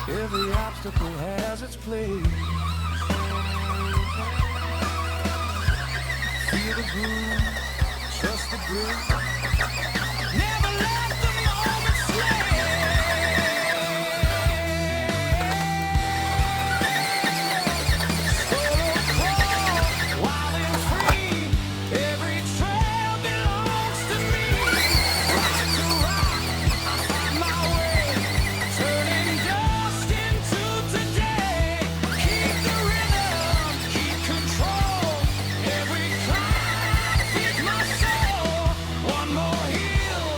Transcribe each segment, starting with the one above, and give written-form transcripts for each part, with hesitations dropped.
Every obstacle has its place. Feel the groove, trust the groove. Never let the moment slay. Solo crawl, wild and free. Every trail belongs to me. Rock to rock, I find my way. Turning dust into today. Keep the rhythm, keep control. Every climb feeds my soul. One more hill,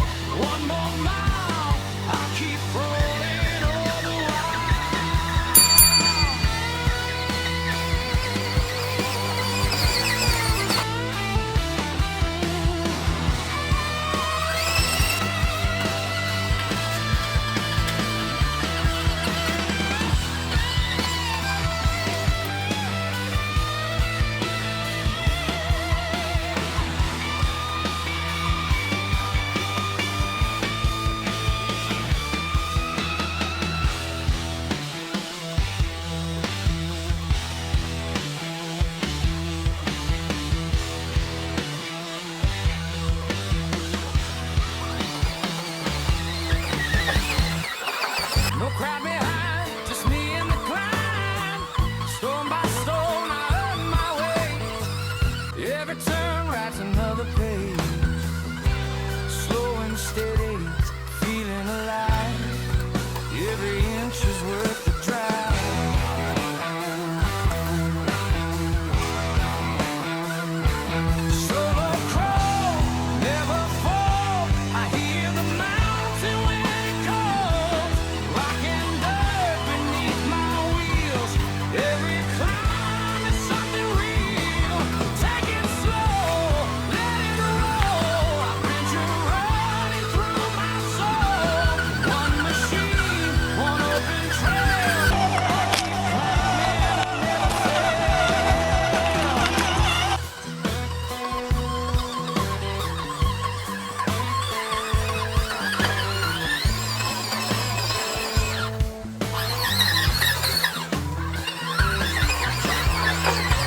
one more mile. I'll keep rolling all the while. No crowd behind, just me and the climb. Stone by stone, I earn my way. Every turn writes another page. Slow and steady, feeling alive. Every inch is worth the drive. Solo crawl, never fall. I hear the mountain when it calls. Rock and dirt beneath my wheels. Every climb is something real. Take it slow, let it roll. I picture running through my soul. One machine, one open trail. Climbing, I never fail.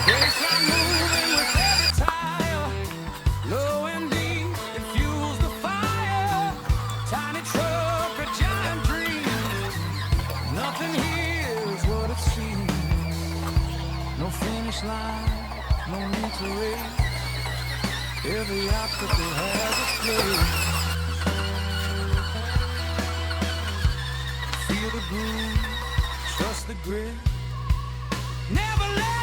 Baseline moving with every tire. Low and deep, it fuels the fire. Tiny truck, a giant dream. Nothing here is what it seems. No finish line, no need to race. Every obstacle has its place. Feel the groove, trust the grit. Never let